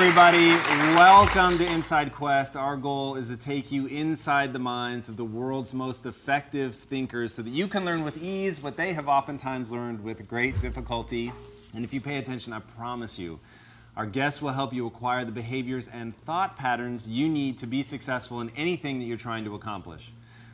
everybody. Welcome to Inside Quest. Our goal is to take you inside the minds of the world's most effective thinkers so that you can learn with ease what they have oftentimes learned with great difficulty. And if you pay attention, I promise you, our guests will help you acquire the behaviors and thought patterns you need to be successful in anything that you're trying to accomplish.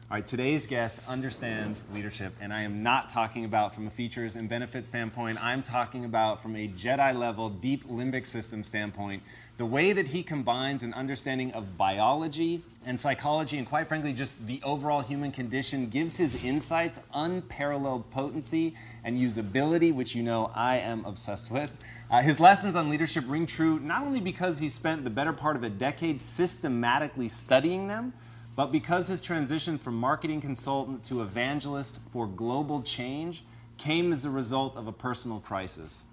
All right, today's guest understands leadership, and I am not talking about from a features and benefits standpoint. I'm talking about from a Jedi-level, deep limbic system standpoint, the way that he combines an understanding of biology and psychology, and quite frankly, just the overall human condition, gives his insights unparalleled potency and usability, which you know I am obsessed with. His lessons on leadership ring true not only because he spent the better part of a decade systematically studying them, but because his transition from marketing consultant to evangelist for global change came as a result of a personal crisis.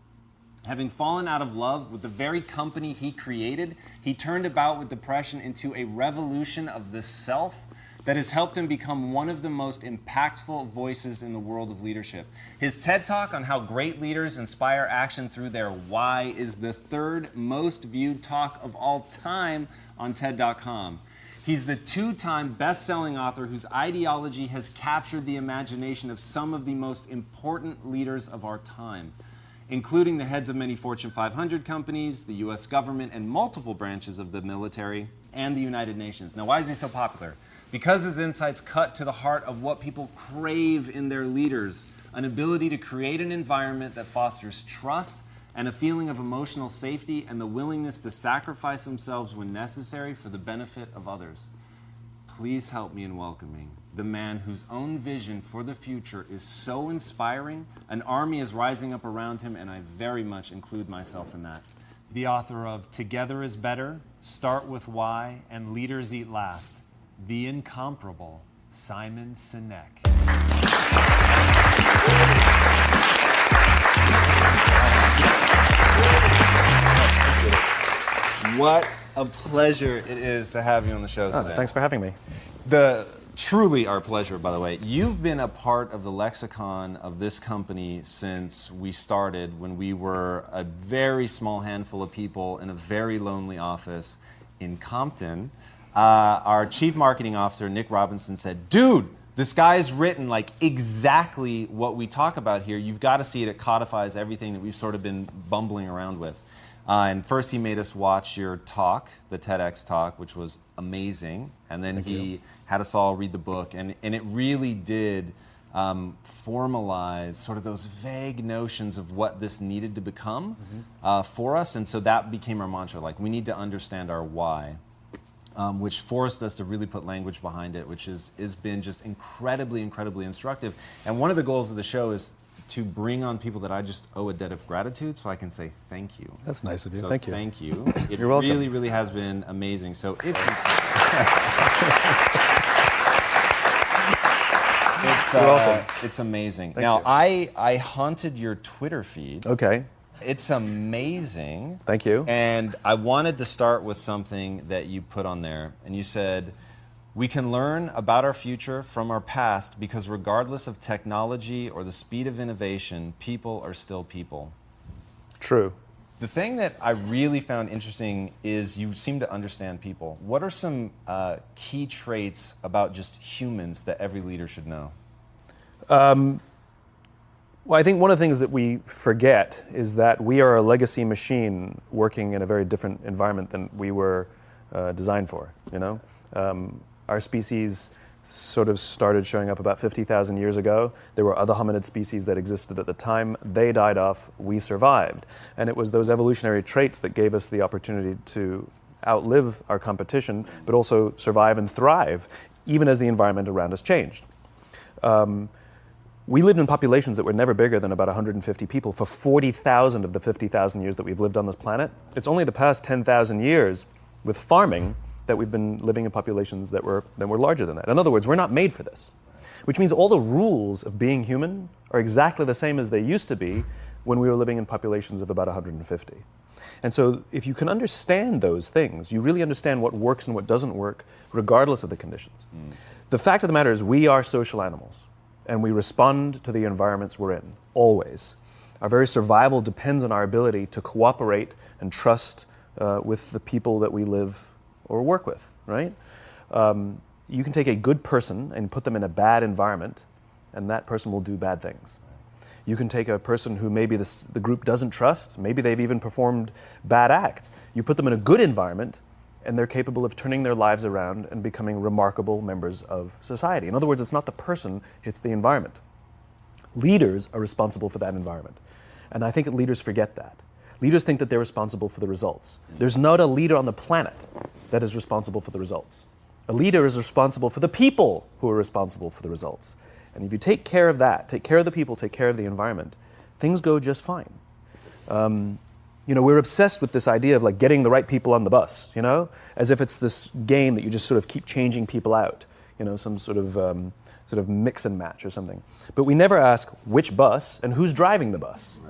Having fallen out of love with the very company he created, he turned about with depression into a revolution of the self that has helped him become one of the most impactful voices in the world of leadership. His TED Talk on how great leaders inspire action through their why is the third most viewed talk of all time on TED.com. He's the two-time best-selling author whose ideology has captured the imagination of some of the most important leaders of our time, including the heads of many Fortune 500 companies, the US government, and multiple branches of the military, and the United Nations. Now, why is he so popular? Because his insights cut to the heart of what people crave in their leaders, an ability to create an environment that fosters trust and a feeling of emotional safety and the willingness to sacrifice themselves when necessary for the benefit of others. Please help me in welcoming the man whose own vision for the future is so inspiring, an army is rising up around him, and I very much include myself in that. The author of Together is Better, Start with Why, and Leaders Eat Last, the incomparable Simon Sinek. What a pleasure it is to have you on the show today. Thanks for having me. Truly our pleasure, by the way. You've been a part of the lexicon of this company since we started, when we were a very small handful of people in a very lonely office in Compton. Our chief marketing officer, Nick Robinson, said, "Dude, this guy's written like exactly what we talk about here. You've got to see it. It codifies everything that we've sort of been bumbling around with." And first he made us watch your talk, the TEDx talk, which was amazing. And then he had us all read the book. And it really did formalize sort of those vague notions of what this needed to become for us. And so that became our mantra, like we need to understand our why, which forced us to really put language behind it, which has been just incredibly, incredibly instructive. And one of the goals of the show is to bring on people that I just owe a debt of gratitude, so I can say thank you. That's nice of you. So thank you. Thank you. It You're welcome. really, really has been amazing. So if you, it's amazing. Thank now, you. I haunted your Twitter feed. Okay. It's amazing. Thank you. And I wanted to start with something that you put on there, and you said, "We can learn about our future from our past because regardless of technology or the speed of innovation, people are still people." True. The thing that I really found interesting is you seem to understand people. What are some key traits about just humans that every leader should know? Well, I think one of the things that we forget is that we are a legacy machine working in a very different environment than we were designed for, you know? Our species sort of started showing up about 50,000 years ago. There were other hominid species that existed at the time. They died off, we survived. And it was those evolutionary traits that gave us the opportunity to outlive our competition, but also survive and thrive, even as the environment around us changed. We lived in populations that were never bigger than about 150 people for 40,000 of the 50,000 years that we've lived on this planet. It's only the past 10,000 years with farming that we've been living in populations that were larger than that. In other words, we're not made for this, which means all the rules of being human are exactly the same as they used to be when we were living in populations of about 150. And so if you can understand those things, you really understand what works and what doesn't work, regardless of the conditions. The fact of the matter is we are social animals, and we respond to the environments we're in, always. Our very survival depends on our ability to cooperate and trust with the people that we live or work with, right? You can take a good person and put them in a bad environment, and that person will do bad things. You can take a person who maybe the group doesn't trust, maybe they've even performed bad acts. You put them in a good environment, and they're capable of turning their lives around and becoming remarkable members of society. In other words, it's not the person, it's the environment. Leaders are responsible for that environment. And I think leaders forget that. Leaders think that they're responsible for the results. There's not a leader on the planet that is responsible for the results. A leader is responsible for the people who are responsible for the results. And if you take care of that, take care of the people, take care of the environment, things go just fine. We're obsessed with this idea of like getting the right people on the bus, as if it's this game that you just sort of keep changing people out, some sort of mix and match or something. But we never ask which bus and who's driving the bus,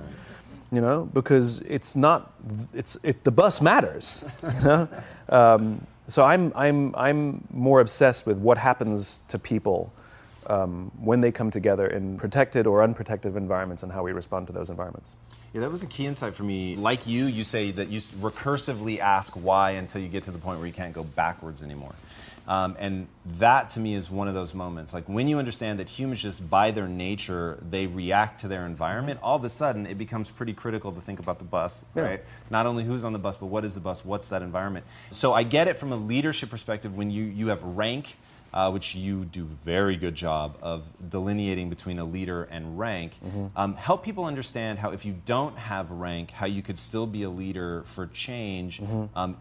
because the bus matters, So I'm more obsessed with what happens to people when they come together in protected or unprotected environments and how we respond to those environments. Yeah, that was a key insight for me. Like you say that you recursively ask why until you get to the point where you can't go backwards anymore. And that to me is one of those moments. Like when you understand that humans just by their nature, they react to their environment, all of a sudden it becomes pretty critical to think about the bus, right? Not only who's on the bus, but what is the bus, what's that environment? So I get it from a leadership perspective when you have rank, which you do a very good job of delineating between a leader and rank. Help people understand how if you don't have rank, how you could still be a leader for change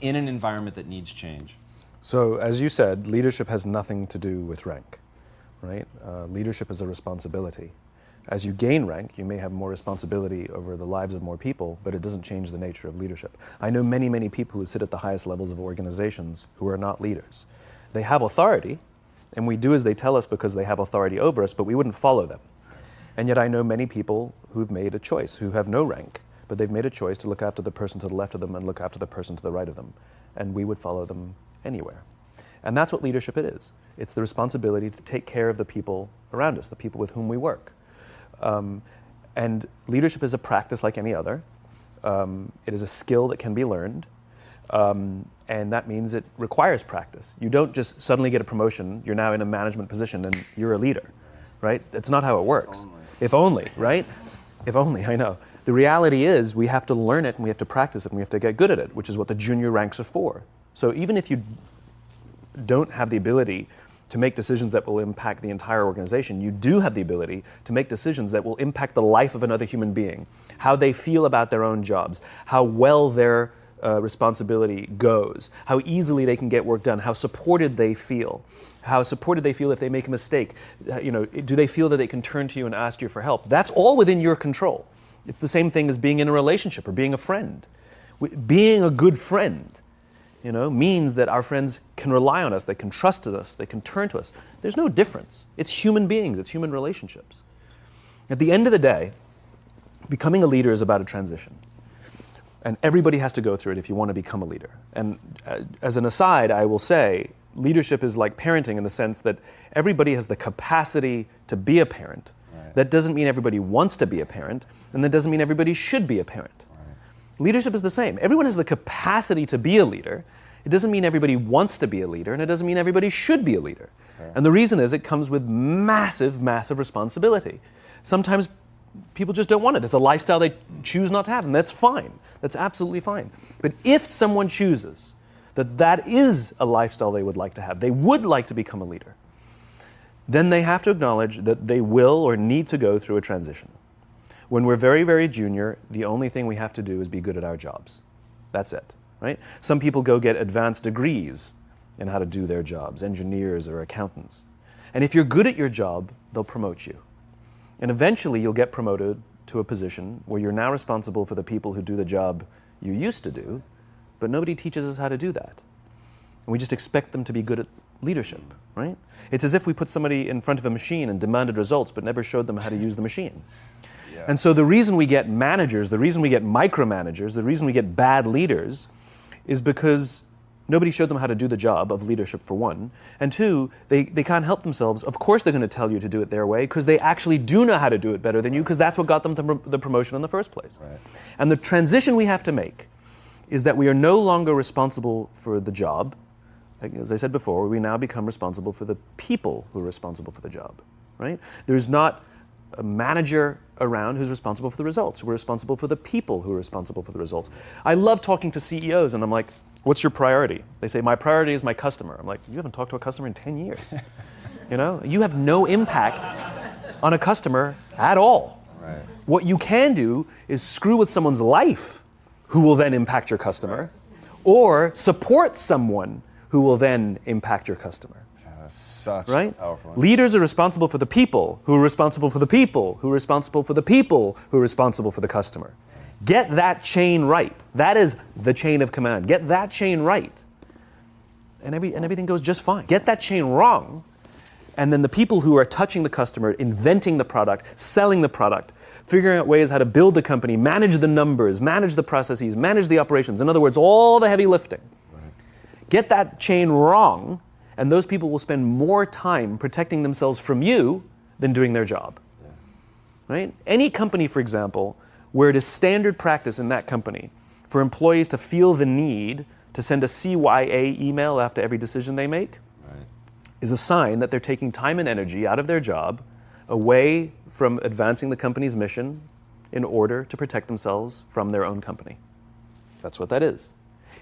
in an environment that needs change. So as you said, leadership has nothing to do with rank, right? Leadership is a responsibility. As you gain rank, you may have more responsibility over the lives of more people, but it doesn't change the nature of leadership. I know many, many people who sit at the highest levels of organizations who are not leaders. They have authority, and we do as they tell us because they have authority over us, but we wouldn't follow them. And yet I know many people who've made a choice, who have no rank, but they've made a choice to look after the person to the left of them and look after the person to the right of them. And we would follow them anywhere. And that's what leadership it is. It's the responsibility to take care of the people around us, the people with whom we work. And leadership is a practice like any other. It is a skill that can be learned. And that means it requires practice. You don't just suddenly get a promotion, you're now in a management position and you're a leader, right? That's not how it works. If only, right? If only, I know. The reality is we have to learn it and we have to practice it and we have to get good at it, which is what the junior ranks are for. So even if you don't have the ability to make decisions that will impact the entire organization, you do have the ability to make decisions that will impact the life of another human being, how they feel about their own jobs, how well their responsibility goes, how easily they can get work done, how supported they feel if they make a mistake. Do they feel that they can turn to you and ask you for help? That's all within your control. It's the same thing as being in a relationship or being a friend. Being a good friend, means that our friends can rely on us, they can trust us, they can turn to us. There's no difference. It's human beings, it's human relationships. At the end of the day, becoming a leader is about a transition. And everybody has to go through it if you want to become a leader. And as an aside, I will say, leadership is like parenting in the sense that everybody has the capacity to be a parent. Right. That doesn't mean everybody wants to be a parent, and that doesn't mean everybody should be a parent. Leadership is the same. Everyone has the capacity to be a leader. It doesn't mean everybody wants to be a leader, and it doesn't mean everybody should be a leader. Sure. And the reason is it comes with massive, massive responsibility. Sometimes people just don't want it. It's a lifestyle they choose not to have, and that's fine. That's absolutely fine. But if someone chooses that is a lifestyle they would like to have, they would like to become a leader, then they have to acknowledge that they will or need to go through a transition. When we're very, very junior, the only thing we have to do is be good at our jobs. That's it, right? Some people go get advanced degrees in how to do their jobs, engineers or accountants. And if you're good at your job, they'll promote you. And eventually you'll get promoted to a position where you're now responsible for the people who do the job you used to do, but nobody teaches us how to do that. And we just expect them to be good at leadership, right? It's as if we put somebody in front of a machine and demanded results, but never showed them how to use the machine. Yeah. And so the reason we get managers, the reason we get micromanagers, the reason we get bad leaders is because nobody showed them how to do the job of leadership, for one. And two, they can't help themselves. Of course they're going to tell you to do it their way because they actually do know how to do it better than you because that's what got them the promotion in the first place. Right. And the transition we have to make is that we are no longer responsible for the job. Like, as I said before, we now become responsible for the people who are responsible for the job, right? There's not a manager around who's responsible for the results. We're responsible for the people who are responsible for the results. I love talking to CEOs, and I'm like, what's your priority? They say, my priority is my customer. I'm like, you haven't talked to a customer in 10 years. You know, you have no impact on a customer at all. Right. What you can do is screw with someone's life, who will then impact your customer, or support someone who will then impact your customer. That's such right? powerful. Leaders are responsible for the people, who are responsible for the people, who are responsible for the people, who are responsible for the customer. Get that chain right. That is the chain of command. Get that chain right, and everything goes just fine. Get that chain wrong, and then the people who are touching the customer, inventing the product, selling the product, figuring out ways how to build the company, manage the numbers, manage the processes, manage the operations. In other words, all the heavy lifting. Right. Get that chain wrong, and those people will spend more time protecting themselves from you than doing their job. Yeah. Right? Any company, for example, where it is standard practice in that company for employees to feel the need to send a CYA email after every decision they make, right, is a sign that they're taking time and energy out of their job, away from advancing the company's mission in order to protect themselves from their own company. That's what that is.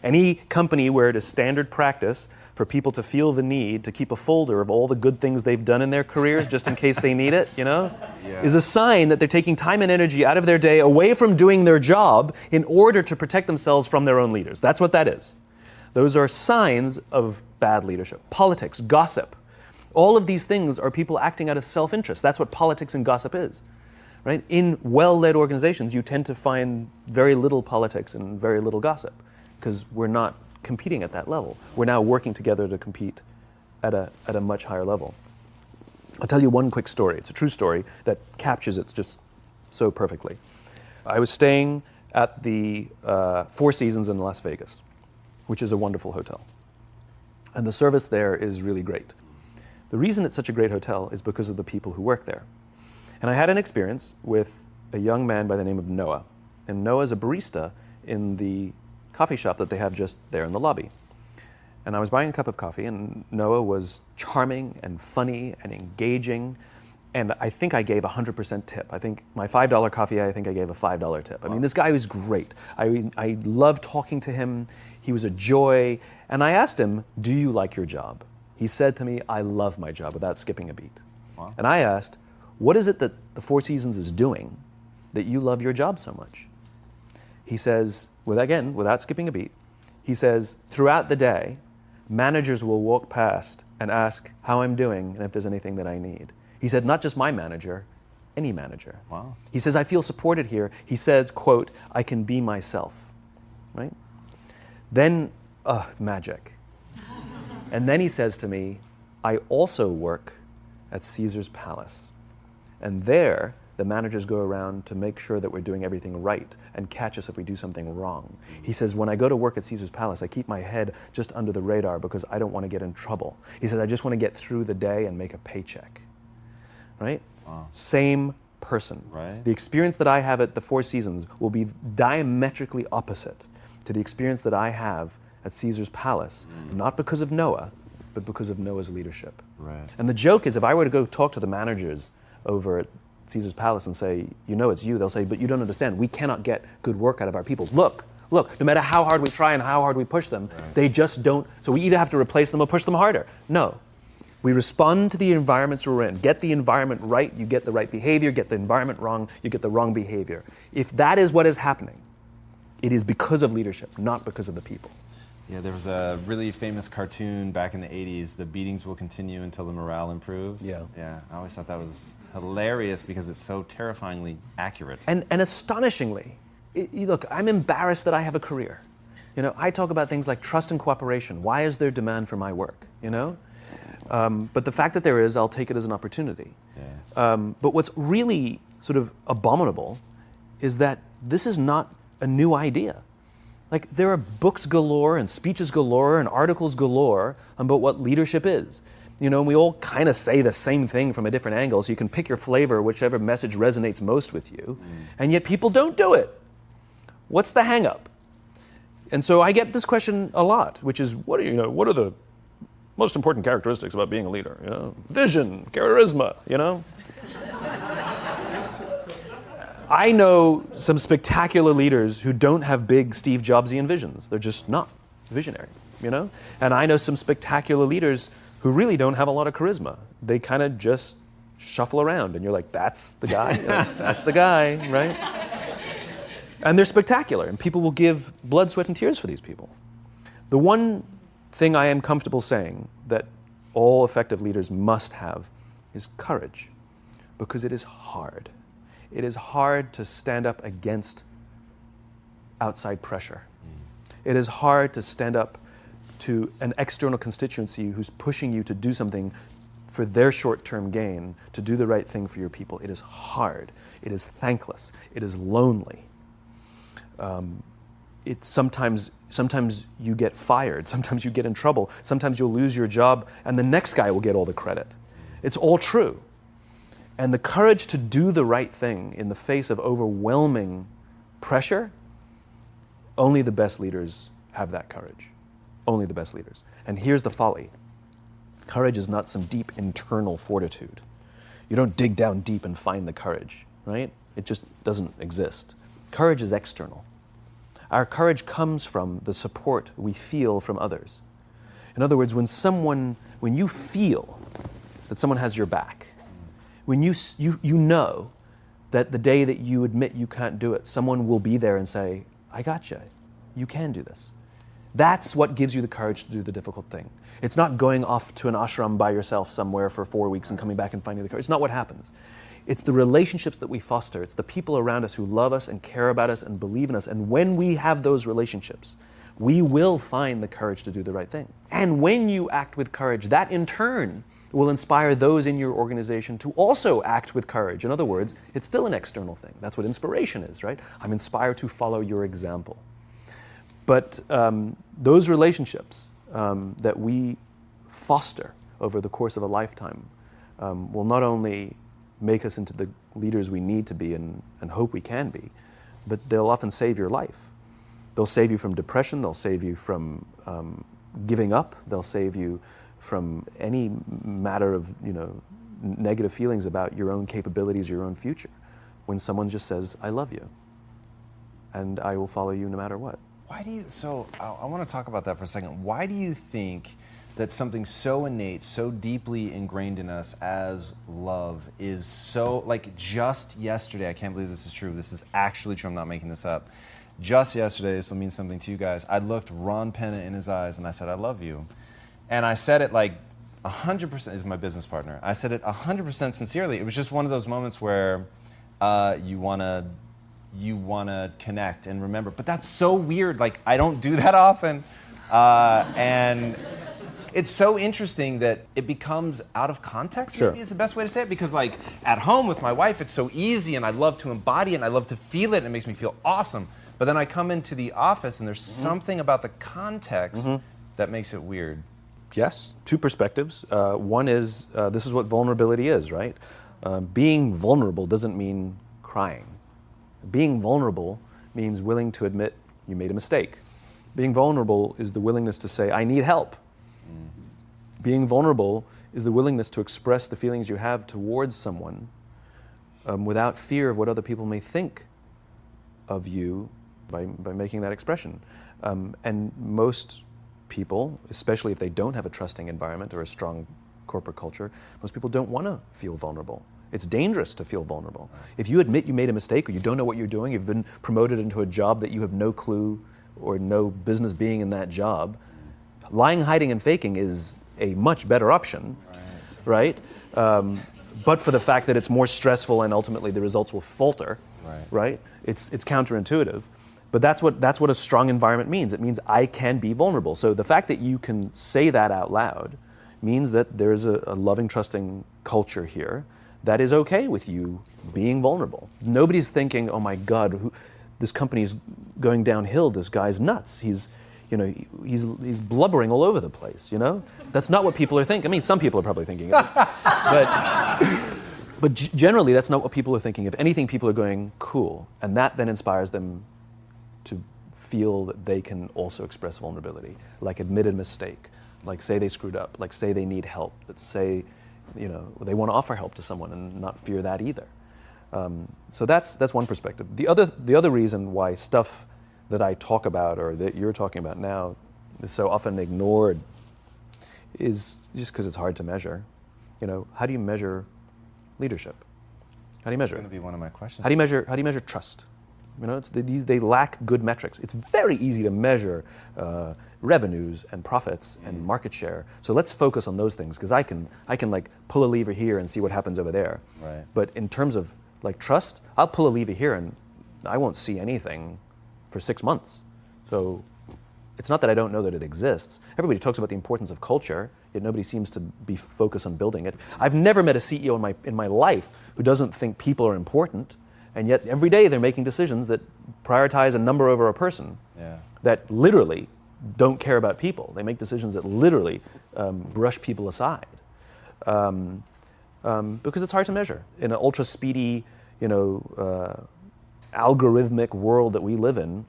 Any company where it is standard practice for people to feel the need to keep a folder of all the good things they've done in their careers just in case they need it, you know, is a sign that they're taking time and energy out of their day away from doing their job in order to protect themselves from their own leaders. That's what that is. Those are signs of bad leadership. Politics, gossip. All of these things are people acting out of self-interest. That's what politics and gossip is. Right? In well-led organizations, you tend to find very little politics and very little gossip, because we're not competing at that level. We're now working together to compete at a much higher level. I'll tell you one quick story. It's a true story that captures it just so perfectly. I was staying at the Four Seasons in Las Vegas, which is a wonderful hotel. And the service there is really great. The reason it's such a great hotel is because of the people who work there. And I had an experience with a young man by the name of Noah. And Noah's a barista in the coffee shop that they have just there in the lobby. And I was buying a cup of coffee, and Noah was charming and funny and engaging. And I think I gave 100% tip. I think my $5 coffee, I think I gave a $5 tip. I mean, this guy was great. I loved talking to him. He was a joy. And I asked him, do you like your job? He said to me, I love my job, without skipping a beat. Wow. And I asked, what is it that the Four Seasons is doing that you love your job so much? He says, without skipping a beat, he says, throughout the day, managers will walk past and ask how I'm doing and if there's anything that I need. He said, not just my manager, any manager. Wow. He says, I feel supported here. He says, quote, I can be myself, right? Then, it's magic. And then he says to me, I also work at Caesar's Palace. And there, the managers go around to make sure that we're doing everything right and catch us if we do something wrong. He says, when I go to work at Caesar's Palace, I keep my head just under the radar because I don't want to get in trouble. He says, I just want to get through the day and make a paycheck. Right? Wow. Same person. Right. The experience that I have at the Four Seasons will be diametrically opposite to the experience that I have at Caesar's Palace, not because of Noah, but because of Noah's leadership. Right. And the joke is, if I were to go talk to the managers over at Caesar's Palace and say, you know it's you, they'll say, but you don't understand, we cannot get good work out of our people. Look, no matter how hard we try and how hard we push them, they just don't, so we either have to replace them or push them harder. No. We respond to the environments we're in. Get the environment right, you get the right behavior. Get the environment wrong, you get the wrong behavior. If that is what is happening, it is because of leadership, not because of the people. Yeah, there was a really famous cartoon back in the 80s, The Beatings Will Continue Until the Morale Improves. Yeah, I always thought that was hilarious because it's so terrifyingly accurate. And astonishingly, look, I'm embarrassed that I have a career. You know, I talk about things like trust and cooperation. Why is there demand for my work, you know? But the fact that there is, I'll take it as an opportunity. Yeah. But what's really sort of abominable is that this is not a new idea. Like, there are books galore and speeches galore and articles galore about what leadership is. You know, and we all kind of say the same thing from a different angle, so you can pick your flavor, whichever message resonates most with you, and yet people don't do it. What's the hang up? And so I get this question a lot, which is, what are the most important characteristics about being a leader? Vision, charisma, I know some spectacular leaders who don't have big Steve Jobsian visions. They're just not visionary, And I know some spectacular leaders who really don't have a lot of charisma. They kind of just shuffle around, and you're like, that's the guy. That's the guy, right? And they're spectacular, and people will give blood, sweat, and tears for these people. The one thing I am comfortable saying that all effective leaders must have is courage, because it is hard. It is hard to stand up against outside pressure. It is hard to stand up to an external constituency who's pushing you to do something for their short-term gain, to do the right thing for your people. It is hard. It is thankless. It is lonely. Sometimes you get fired. Sometimes you get in trouble. Sometimes you'll lose your job, and the next guy will get all the credit. It's all true. And the courage to do the right thing in the face of overwhelming pressure, only the best leaders have that courage. Only the best leaders. And here's the folly. Courage is not some deep internal fortitude. You don't dig down deep and find the courage, right? It just doesn't exist. Courage is external. Our courage comes from the support we feel from others. In other words, when you feel that someone has your back, when you know that the day that you admit you can't do it, someone will be there and say, I got you. You can do this. That's what gives you the courage to do the difficult thing. It's not going off to an ashram by yourself somewhere for 4 weeks and coming back and finding the courage. It's not what happens. It's the relationships that we foster. It's the people around us who love us and care about us and believe in us. And when we have those relationships, we will find the courage to do the right thing. And when you act with courage, that in turn will inspire those in your organization to also act with courage. In other words, it's still an external thing. That's what inspiration is, right? I'm inspired to follow your example. But those relationships that we foster over the course of a lifetime will not only make us into the leaders we need to be and hope we can be, but they'll often save your life. They'll save you from depression, they'll save you from giving up, they'll save you from any matter of negative feelings about your own capabilities, your own future, when someone just says, I love you, and I will follow you no matter what. I want to talk about that for a second. Why do you think that something so innate, so deeply ingrained in us as love is so, like just yesterday, I can't believe this is true, this is actually true, I'm not making this up. Just yesterday, this will mean something to you guys, I looked Ron Penna in his eyes and I said, I love you. And I said it like 100%, is my business partner, I said it 100% sincerely. It was just one of those moments where you want to connect and remember. But that's so weird. Like, I don't do that often. And it's so interesting that it becomes out of context, Sure. maybe is the best way to say it. Because, like, at home with my wife, it's so easy, and I love to embody it, and I love to feel it, and it makes me feel awesome. But then I come into the office, and there's something about the context that makes it weird. Yes, two perspectives. One is, this is what vulnerability is, right? Being vulnerable doesn't mean crying. Being vulnerable means willing to admit you made a mistake. Being vulnerable is the willingness to say, I need help. Being vulnerable is the willingness to express the feelings you have towards someone without fear of what other people may think of you by making that expression. And most people, especially if they don't have a trusting environment or a strong corporate culture, most people don't want to feel vulnerable. It's dangerous to feel vulnerable. If you admit you made a mistake or you don't know what you're doing, you've been promoted into a job that you have no clue or no business being in that job, lying, hiding, and faking is a much better option, right? But for the fact that it's more stressful and ultimately the results will falter, right? It's counterintuitive. But that's what a strong environment means. It means I can be vulnerable. So the fact that you can say that out loud means that there's a loving, trusting culture here that is okay with you being vulnerable. Nobody's thinking, oh my God, this company's going downhill, this guy's nuts. He's blubbering all over the place, That's not what people are thinking. I mean, some people are probably thinking of it. But generally, that's not what people are thinking. If anything, people are going, cool. And that then inspires them to feel that they can also express vulnerability, like admit a mistake, like say they screwed up, like say they need help, that say, they want to offer help to someone and not fear that either. So that's one perspective. The other reason why stuff that I talk about or that you're talking about now is so often ignored is just because it's hard to measure. How do you measure leadership? How do you measure That's going to be one of my questions. How do you measure trust? They lack good metrics. It's very easy to measure revenues and profits and market share. So let's focus on those things, because I can like pull a lever here and see what happens over there. Right. But in terms of like trust, I'll pull a lever here and I won't see anything for 6 months. So it's not that I don't know that it exists. Everybody talks about the importance of culture, yet nobody seems to be focused on building it. I've never met a CEO in my life who doesn't think people are important, and yet every day they're making decisions that prioritize a number over a person, that literally don't care about people. They make decisions that literally brush people aside. Because it's hard to measure. In an ultra speedy, algorithmic world that we live in,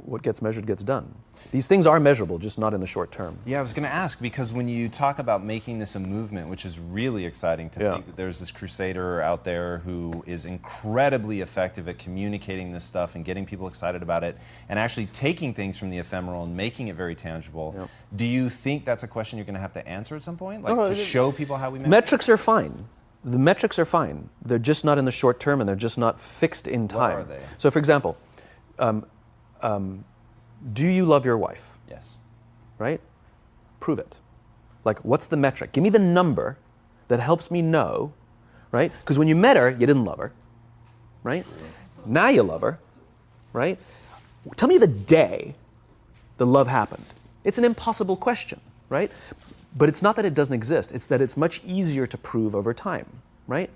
what gets measured gets done. These things are measurable, just not in the short term. Yeah, I was going to ask, because when you talk about making this a movement, which is really exciting to think that there's this crusader out there who is incredibly effective at communicating this stuff and getting people excited about it and actually taking things from the ephemeral and making it very tangible. Yep. Do you think that's a question you're going to have to answer at some point? Like to show people how we measure? Metrics are fine. The metrics are fine. They're just not in the short term, and they're just not fixed in time. What are they? So for example, do you love your wife? Yes. Right? Prove it. Like, what's the metric? Give me the number that helps me know, right? Because when you met her, you didn't love her, right? Now you love her, right? Tell me the day the love happened. It's an impossible question, right? But it's not that it doesn't exist. It's that it's much easier to prove over time, right?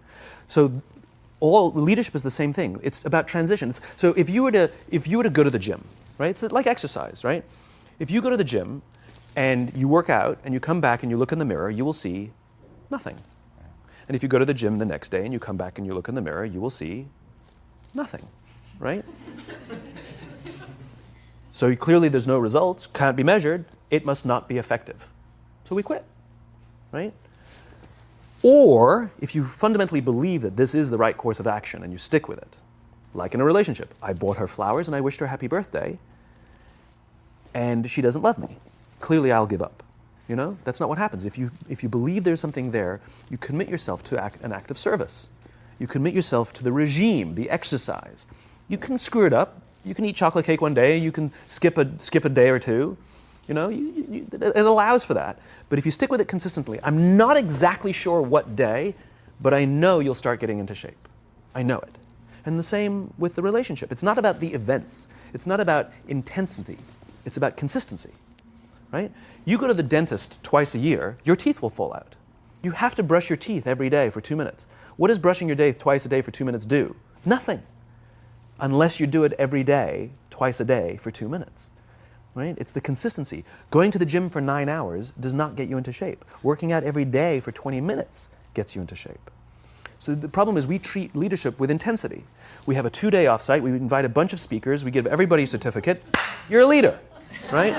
So all leadership is the same thing. It's about transition. So if you were to go to the gym, right? It's like exercise, right? If you go to the gym and you work out and you come back and you look in the mirror, you will see nothing. And if you go to the gym the next day and you come back and you look in the mirror, you will see nothing, right? So clearly there's no results, can't be measured, it must not be effective. So we quit, right? Or if you fundamentally believe that this is the right course of action and you stick with it, like in a relationship, I bought her flowers and I wished her happy birthday, and she doesn't love me. Clearly I'll give up. That's not what happens. If you believe there's something there, you commit yourself to an act of service. You commit yourself to the regime, the exercise. You can screw it up. You can eat chocolate cake one day. You can skip a day or two. It allows for that. But if you stick with it consistently, I'm not exactly sure what day, but I know you'll start getting into shape. I know it. And the same with the relationship. It's not about the events. It's not about intensity. It's about consistency, right? You go to the dentist twice a year, your teeth will fall out. You have to brush your teeth every day for 2 minutes. What does brushing your teeth twice a day for 2 minutes do? Nothing. Unless you do it every day, twice a day for 2 minutes. Right? It's the consistency. Going to the gym for 9 hours does not get you into shape. Working out every day for 20 minutes gets you into shape. So the problem is we treat leadership with intensity. We have a 2-day offsite, we invite a bunch of speakers, we give everybody a certificate, you're a leader, right?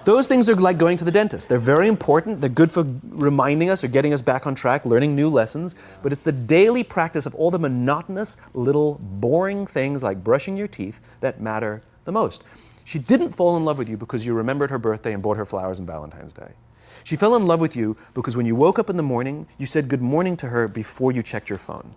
Those things are like going to the dentist. They're very important, they're good for reminding us or getting us back on track, learning new lessons, but it's the daily practice of all the monotonous, little, boring things like brushing your teeth that matter the most. She didn't fall in love with you because you remembered her birthday and bought her flowers on Valentine's Day. She fell in love with you because when you woke up in the morning, you said good morning to her before you checked your phone.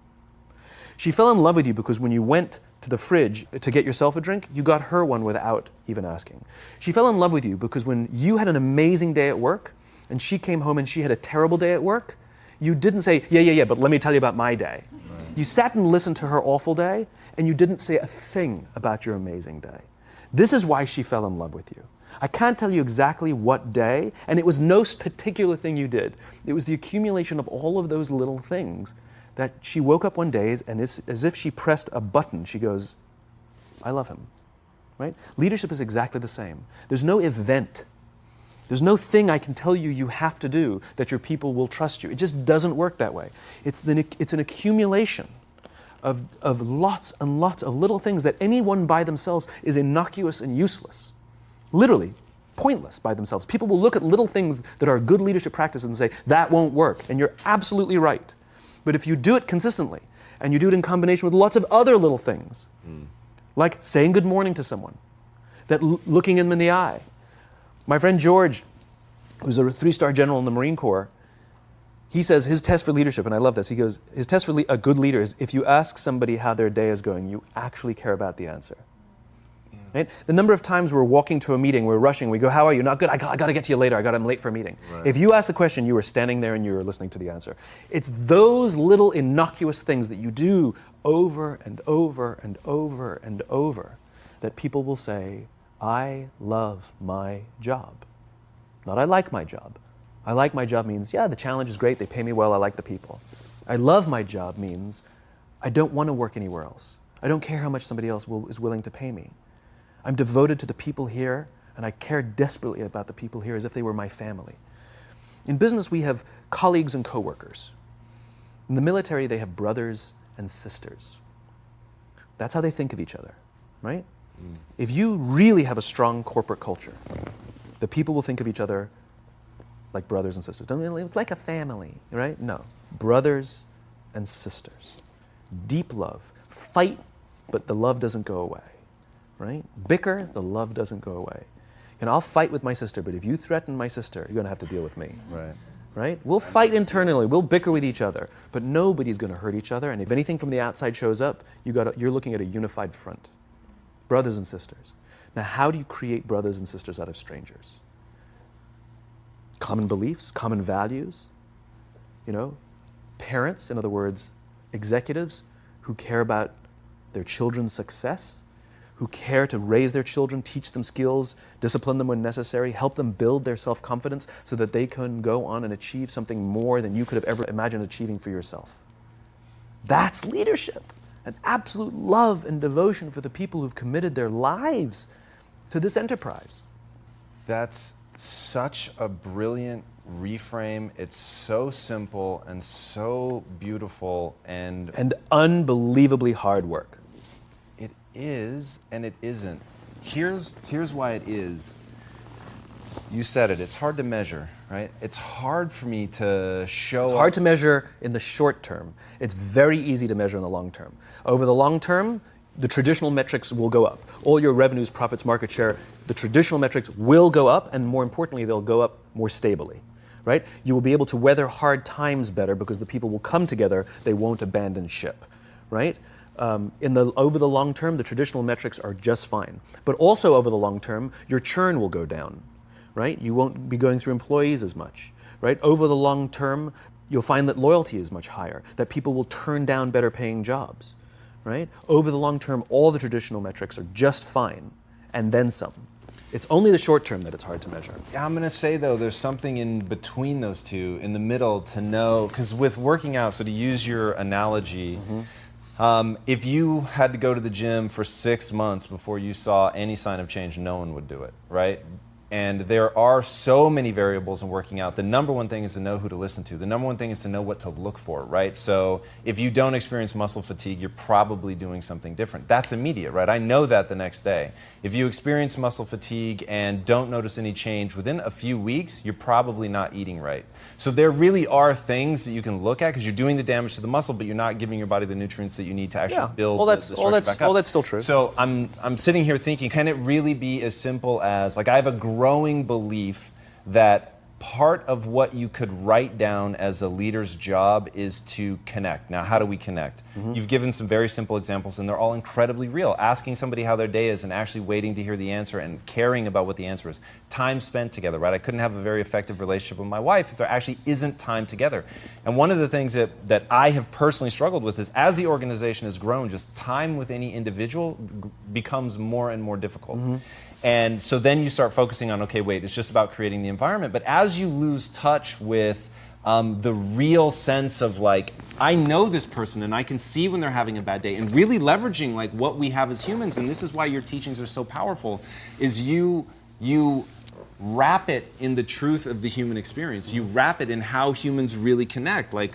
She fell in love with you because when you went to the fridge to get yourself a drink, you got her one without even asking. She fell in love with you because when you had an amazing day at work and she came home and she had a terrible day at work, you didn't say, yeah, but let me tell you about my day. Right. You sat and listened to her awful day and you didn't say a thing about your amazing day. This is why she fell in love with you. I can't tell you exactly what day, and it was no particular thing you did. It was the accumulation of all of those little things that she woke up one day and as if she pressed a button, she goes, I love him, right? Leadership is exactly the same. There's no event. There's no thing I can tell you you have to do that your people will trust you. It just doesn't work that way. It's an accumulation of lots and lots of little things that anyone by themselves is innocuous and useless. Literally, pointless by themselves. People will look at little things that are good leadership practices and say, that won't work. And you're absolutely right. But if you do it consistently, and you do it in combination with lots of other little things, like saying good morning to someone, that looking them in the eye. My friend George, who's a 3-star general in the Marine Corps, he says his test for leadership, and I love this, he goes, his test for a good leader is if you ask somebody how their day is going, you actually care about the answer. Yeah. Right? The number of times we're walking to a meeting, we're rushing, we go, how are you? Not good, I got to get to you later, I'm late for a meeting. Right. If you ask the question, you were standing there and you were listening to the answer. It's those little innocuous things that you do over and over and over and over that people will say, I love my job. Not I like my job. I like my job means, yeah, the challenge is great, they pay me well, I like the people. I love my job means I don't want to work anywhere else. I don't care how much somebody else is willing to pay me. I'm devoted to the people here, and I care desperately about the people here as if they were my family. In business, we have colleagues and coworkers. In the military, they have brothers and sisters. That's how they think of each other, right? If you really have a strong corporate culture, the people will think of each other like brothers and sisters. It's like a family, right? No, brothers and sisters. Deep love. Fight, but the love doesn't go away, right? Bicker, the love doesn't go away. And I'll fight with my sister, but if you threaten my sister, you're gonna have to deal with me. Right. Right? We'll fight internally, we'll bicker with each other, but nobody's gonna hurt each other, and if anything from the outside shows up, you're looking at a unified front. Brothers and sisters. Now, how do you create brothers and sisters out of strangers? Common beliefs, common values, parents, in other words, executives who care about their children's success, who care to raise their children, teach them skills, discipline them when necessary, help them build their self-confidence so that they can go on and achieve something more than you could have ever imagined achieving for yourself. That's leadership. An absolute love and devotion for the people who've committed their lives to this enterprise. That's such a brilliant reframe. It's so simple and so beautiful and unbelievably hard work. It is and it isn't. Here's why it is. You said it, it's hard to measure, right? It's hard for me to show. It's hard to measure in the short term. It's very easy to measure in the long term. Over the long term, the traditional metrics will go up. All your revenues, profits, market share, the traditional metrics will go up, and more importantly, they'll go up more stably, right? You will be able to weather hard times better because the people will come together, they won't abandon ship, right? Over the long term, the traditional metrics are just fine. But also over the long term, your churn will go down, right? You won't be going through employees as much, right? Over the long term, you'll find that loyalty is much higher, that people will turn down better paying jobs, right? Over the long term, all the traditional metrics are just fine, and then some. It's only the short term that it's hard to measure. I'm going to say, though, there's something in between those two, in the middle, to know, because with working out, so to use your analogy, if you had to go to the gym for 6 months before you saw any sign of change, no one would do it, right? And there are so many variables in working out. The number one thing is to know who to listen to. The number one thing is to know what to look for, right? So if you don't experience muscle fatigue, you're probably doing something different. That's immediate, right? I know that the next day. If you experience muscle fatigue and don't notice any change within a few weeks, you're probably not eating right. So there really are things that you can look at because you're doing the damage to the muscle, but you're not giving your body the nutrients that you need to actually build the structure back up. All that's still true. So I'm sitting here thinking, can it really be as simple as, like, I have a growing belief that part of what you could write down as a leader's job is to connect. Now, how do we connect? You've given some very simple examples, and they're all incredibly real. Asking somebody how their day is and actually waiting to hear the answer and caring about what the answer is. Time spent together, right? I couldn't have a very effective relationship with my wife if there actually isn't time together. And one of the things that I have personally struggled with is, as the organization has grown, just time with any individual becomes more and more difficult. And so then you start focusing on, okay, wait, it's just about creating the environment. But as you lose touch with the real sense of, like, I know this person and I can see when they're having a bad day, and really leveraging, like, what we have as humans, and this is why your teachings are so powerful, is you wrap it in the truth of the human experience. You wrap it in how humans really connect. Like,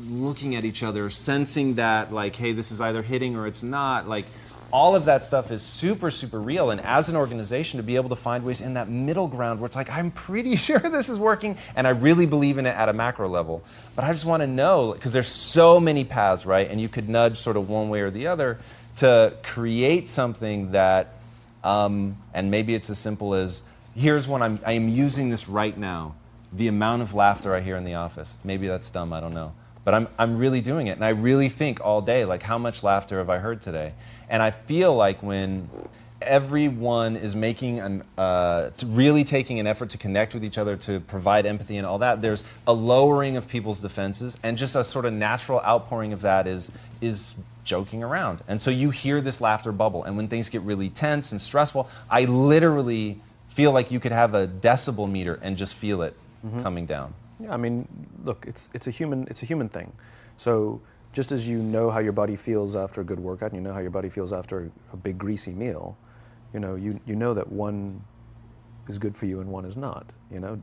looking at each other, sensing that like, hey, this is either hitting or it's not. Like, all of that stuff is super, super real. And as an organization, to be able to find ways in that middle ground where it's like, I'm pretty sure this is working, and I really believe in it at a macro level. But I just want to know, because there's so many paths, right? And you could nudge sort of one way or the other to create something that, and maybe it's as simple as, here's what I am using this right now. The amount of laughter I hear in the office. Maybe that's dumb, I don't know. But I'm really doing it, and I really think all day, like, how much laughter have I heard today? And I feel like when everyone is making really taking an effort to connect with each other, to provide empathy and all that, there's a lowering of people's defenses, and just a sort of natural outpouring of that is joking around. And so you hear this laughter bubble, and when things get really tense and stressful, I literally feel like you could have a decibel meter and just feel it coming down. Yeah, I mean, look, it's a human thing. So just as you know how your body feels after a good workout, and you know how your body feels after a big greasy meal, you know that one is good for you and one is not,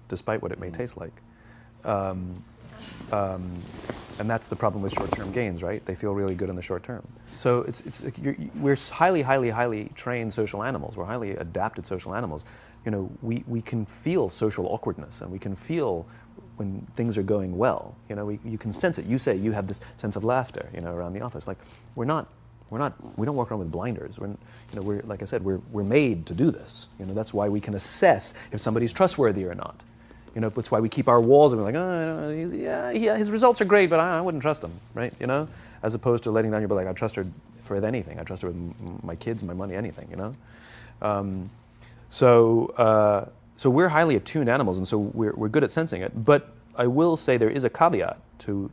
despite what it may taste like. And that's the problem with short-term gains, right? They feel really good in the short term. So we're highly trained social animals. We're highly adapted social animals. We can feel social awkwardness, and we can feel when things are going well. You can sense it. You say you have this sense of laughter, around the office. Like, we don't walk around with blinders. We're like I said, we're made to do this. That's why we can assess if somebody's trustworthy or not. That's why we keep our walls and we're like, yeah, his results are great, but I wouldn't trust him, right? As opposed to letting down your butt, like, I trust her for anything. I trust her with my kids, my money, anything, So we're highly attuned animals, and so we're good at sensing it. But I will say there is a caveat to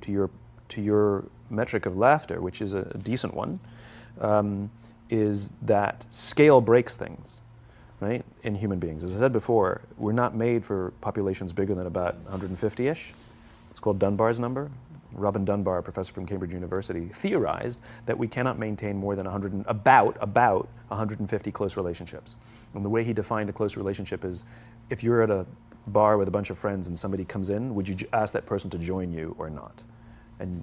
your metric of laughter, which is a decent one, is that scale breaks things, right? In human beings, as I said before, we're not made for populations bigger than about 150-ish. It's called Dunbar's number. Robin Dunbar, a professor from Cambridge University, theorized that we cannot maintain more than about 150 close relationships. And the way he defined a close relationship is, if you're at a bar with a bunch of friends and somebody comes in, would you ask that person to join you or not? And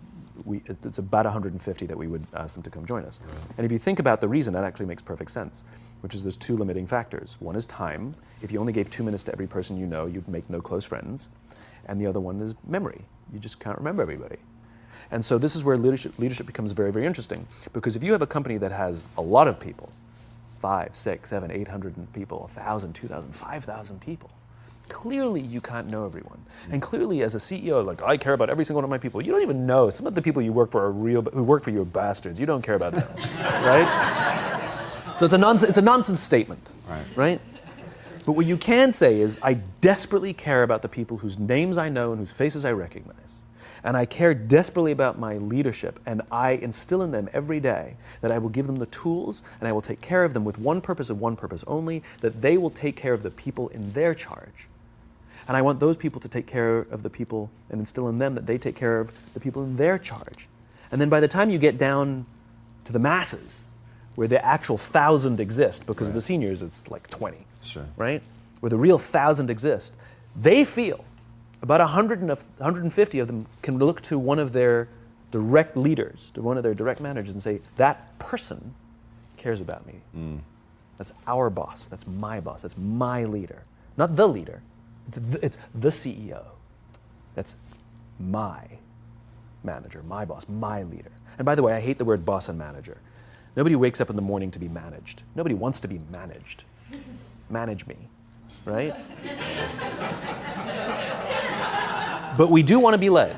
it's about 150 that we would ask them to come join us. Right. And if you think about the reason, that actually makes perfect sense, which is there's two limiting factors. One is time. If you only gave 2 minutes to every person you know, you'd make no close friends. And the other one is memory. You just can't remember everybody. And so this is where leadership becomes very, very interesting. Because if you have a company that has a lot of people, 5, 6, 7, 800 people, 1,000, 2,000, 5,000 people, clearly you can't know everyone. And clearly as a CEO, like, I care about every single one of my people. You don't even know. Some of the people you work for who work for you are bastards. You don't care about them, right? So it's a nonsense statement, right? But what you can say is, I desperately care about the people whose names I know and whose faces I recognize. And I care desperately about my leadership, and I instill in them every day that I will give them the tools, and I will take care of them with one purpose and one purpose only, that they will take care of the people in their charge. And I want those people to take care of the people and instill in them that they take care of the people in their charge. And then by the time you get down to the masses, where the actual 1,000 exist, because of the seniors it's like 20, right? Where the real 1,000 exist, they feel about 150 of them can look to one of their direct leaders, to one of their direct managers, and say, that person cares about me. That's our boss, that's my leader. Not the leader, it's the CEO. That's my manager, my boss, my leader. And by the way, I hate the word boss and manager. Nobody wakes up in the morning to be managed. Nobody wants to be managed. Manage me, right? But we do want to be led.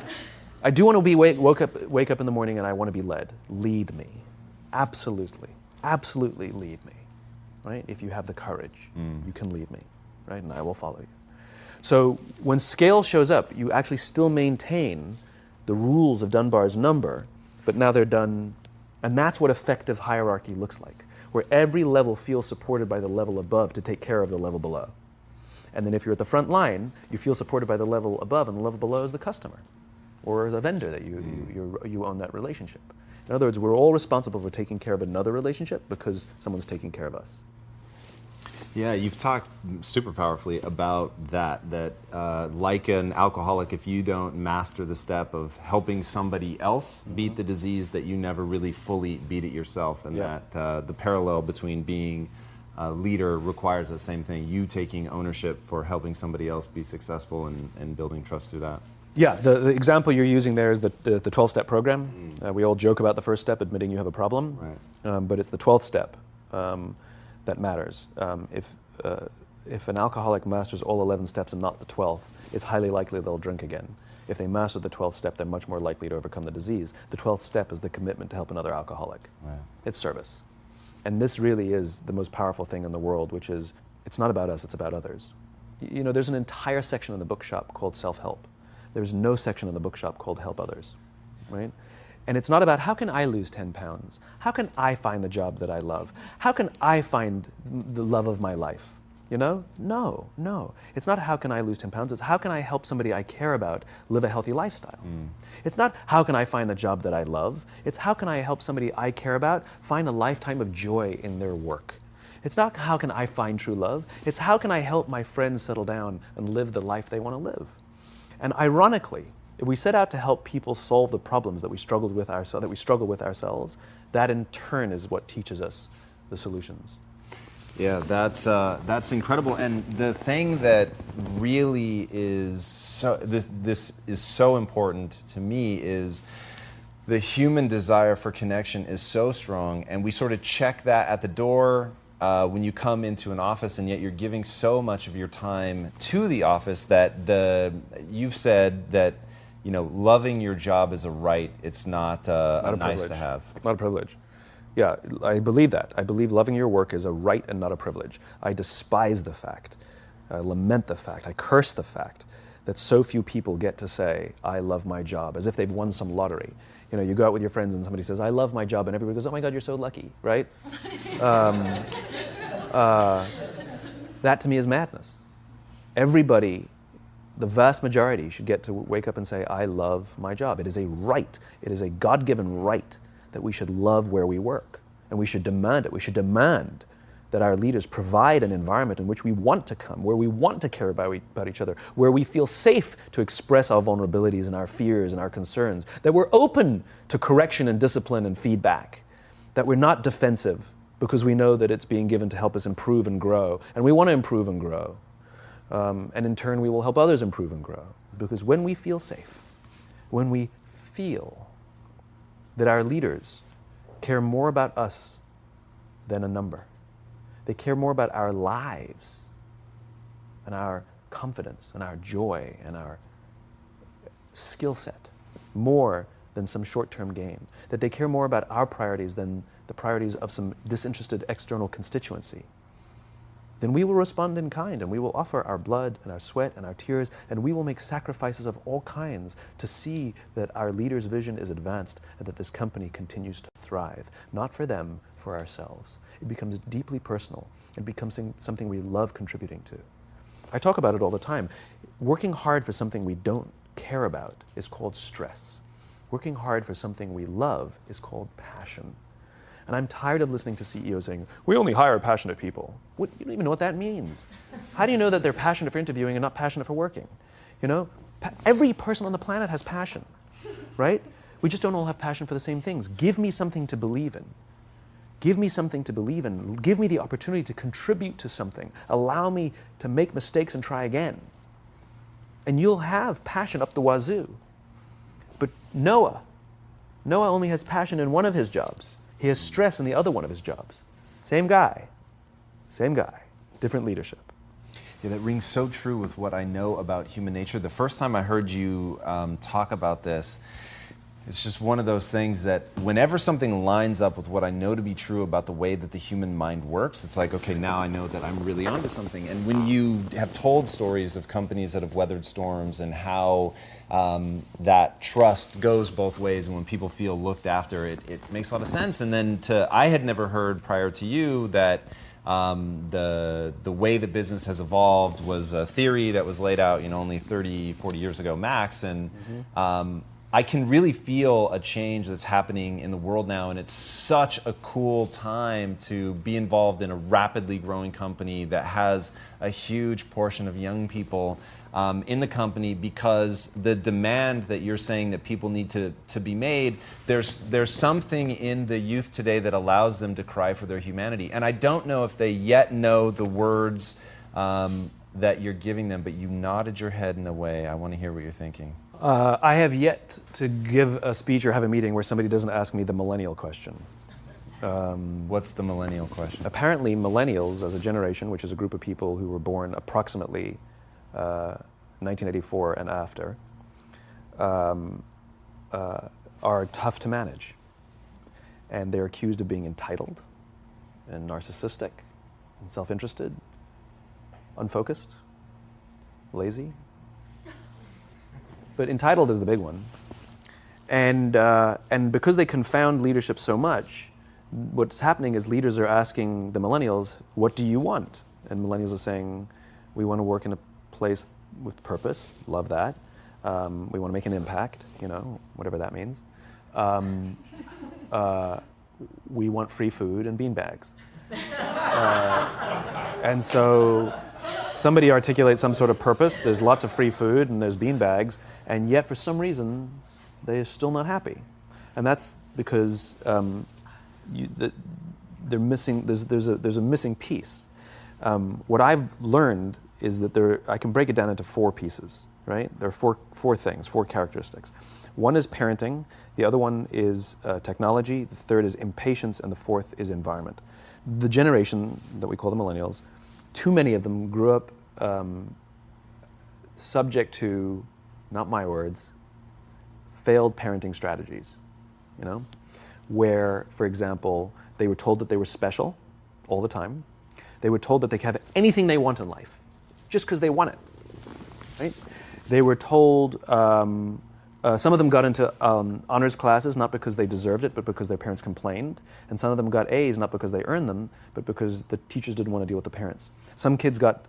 I do want to wake up in the morning and I want to be led. Lead me. Absolutely. Absolutely lead me. Right? If you have the courage, you can lead me. Right? And I will follow you. So when scale shows up, you actually still maintain the rules of Dunbar's number, but now they're done, and that's what effective hierarchy looks like, where every level feels supported by the level above to take care of the level below. And then if you're at the front line, you feel supported by the level above, and the level below is the customer or the vendor that you own that relationship. In other words, we're all responsible for taking care of another relationship because someone's taking care of us. Yeah, you've talked super powerfully about that like an alcoholic, if you don't master the step of helping somebody else beat the disease, that you never really fully beat it yourself, and that the parallel between being a leader requires the same thing, you taking ownership for helping somebody else be successful and building trust through that. Yeah, the example you're using there is the 12-step program. We all joke about the first step, admitting you have a problem, but it's the 12th step that matters. If an alcoholic masters all 11 steps and not the 12th, it's highly likely they'll drink again. If they master the 12th step, they're much more likely to overcome the disease. The 12th step is the commitment to help another alcoholic. It's service. And this really is the most powerful thing in the world, which is, it's not about us, it's about others. You know, there's an entire section in the bookshop called self-help. There's no section in the bookshop called help others, right? And it's not about how can I lose 10 pounds? How can I find the job that I love? How can I find the love of my life? You know? No. It's not how can I lose 10 pounds, it's how can I help somebody I care about live a healthy lifestyle. It's not how can I find the job that I love, it's how can I help somebody I care about find a lifetime of joy in their work. It's not how can I find true love, it's how can I help my friends settle down and live the life they want to live. And ironically, if we set out to help people solve the problems that we struggle with ourselves, that in turn is what teaches us the solutions. Yeah, that's incredible. And the thing that really is this is so important to me is the human desire for connection is so strong, and we sort of check that at the door when you come into an office, and yet you're giving so much of your time to the office that you've said that, you know, loving your job is a right. It's not a nice to have. Not a privilege. Yeah, I believe that. I believe loving your work is a right and not a privilege. I despise the fact, I lament the fact, I curse the fact that so few people get to say, I love my job, as if they've won some lottery. You know, you go out with your friends and somebody says, I love my job, and everybody goes, oh my God, you're so lucky, right? That to me is madness. Everybody, the vast majority, should get to wake up and say, I love my job. It is a right. It is a God-given right that we should love where we work, and we should demand it. We should demand that our leaders provide an environment in which we want to come, where we want to care about each other, where we feel safe to express our vulnerabilities and our fears and our concerns, that we're open to correction and discipline and feedback, that we're not defensive because we know that it's being given to help us improve and grow, and we want to improve and grow. And in turn, we will help others improve and grow. Because when we feel safe, when we feel that our leaders care more about us than a number, they care more about our lives and our confidence and our joy and our skill set more than some short-term gain, that they care more about our priorities than the priorities of some disinterested external constituency, then we will respond in kind, and we will offer our blood and our sweat and our tears, and we will make sacrifices of all kinds to see that our leader's vision is advanced and that this company continues to thrive, not for them, for ourselves. It becomes deeply personal. It becomes something we love contributing to. I talk about it all the time. Working hard for something we don't care about is called stress. Working hard for something we love is called passion. And I'm tired of listening to CEOs saying, we only hire passionate people. You don't even know what that means. How do you know that they're passionate for interviewing and not passionate for working? You know, every person on the planet has passion, right? We just don't all have passion for the same things. Give me something to believe in. Give me something to believe in. Give me the opportunity to contribute to something. Allow me to make mistakes and try again. And you'll have passion up the wazoo. But Noah only has passion in one of his jobs. He has stress in the other one of his jobs. Same guy, different leadership. Yeah, that rings so true with what I know about human nature. The first time I heard you talk about this, it's just one of those things that whenever something lines up with what I know to be true about the way that the human mind works, it's like, okay, now I know that I'm really onto something. And when you have told stories of companies that have weathered storms and how that trust goes both ways, and when people feel looked after, it makes a lot of sense. And then I had never heard prior to you that the way the business has evolved was a theory that was laid out, only 30, 40 years ago max, and I can really feel a change that's happening in the world now, and it's such a cool time to be involved in a rapidly growing company that has a huge portion of young people in the company, because the demand that you're saying that people need to be made, there's something in the youth today that allows them to cry for their humanity. And I don't know if they yet know the words that you're giving them, but you nodded your head in a way. I want to hear what you're thinking. I have yet to give a speech or have a meeting where somebody doesn't ask me the millennial question. What's the millennial question? Apparently, millennials as a generation, which is a group of people who were born approximately 1984 and after, are tough to manage. And they're accused of being entitled and narcissistic and self-interested, unfocused, lazy. But entitled is the big one. And because they confound leadership so much, what's happening is leaders are asking the millennials, what do you want? And millennials are saying, we want to work in a place with purpose, love that. We want to make an impact, whatever that means. We want free food and beanbags. And so somebody articulates some sort of purpose, there's lots of free food and there's beanbags, and yet for some reason, they're still not happy. And that's because they're missing, there's a missing piece. What I've learned is that I can break it down into 4 pieces, right? There are four things, 4 characteristics. One is parenting, the other one is technology, the third is impatience, and the fourth is environment. The generation that we call the millennials, too many of them grew up subject to, not my words, failed parenting strategies, where, for example, they were told that they were special all the time. They were told that they could have anything they want in life, just because they want it, right? They were told, some of them got into honors classes, not because they deserved it, but because their parents complained. And some of them got A's, not because they earned them, but because the teachers didn't want to deal with the parents. Some kids got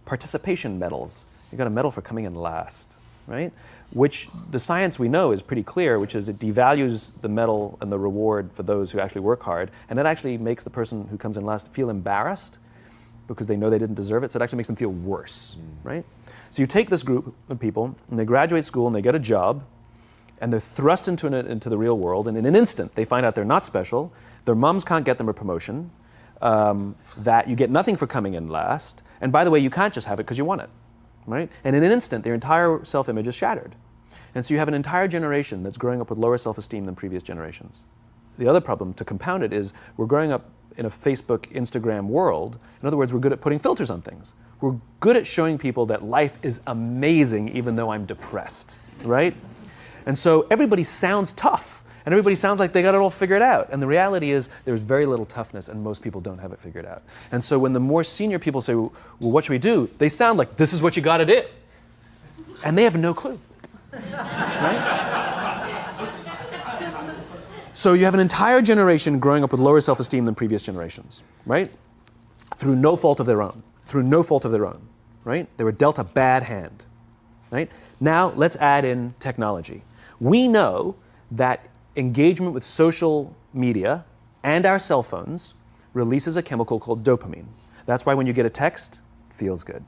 participation medals. You got a medal for coming in last, right? Which the science we know is pretty clear, which is it devalues the medal and the reward for those who actually work hard. And it actually makes the person who comes in last feel embarrassed because they know they didn't deserve it. So it actually makes them feel worse, right? So you take this group of people and they graduate school and they get a job, and they're thrust into the real world, and in an instant, they find out they're not special, their moms can't get them a promotion, that you get nothing for coming in last, and by the way, you can't just have it because you want it, right? And in an instant, their entire self-image is shattered. And so you have an entire generation that's growing up with lower self-esteem than previous generations. The other problem, to compound it, is we're growing up in a Facebook, Instagram world. In other words, we're good at putting filters on things. We're good at showing people that life is amazing even though I'm depressed, right? And so everybody sounds tough, and everybody sounds like they got it all figured out. And the reality is there's very little toughness, and most people don't have it figured out. And so when the more senior people say, well, what should we do? They sound like, this is what you got to do. And they have no clue, right? So you have an entire generation growing up with lower self-esteem than previous generations, right? Through no fault of their own, right? They were dealt a bad hand, right? Now let's add in technology. We know that engagement with social media and our cell phones releases a chemical called dopamine. That's why when you get a text, it feels good,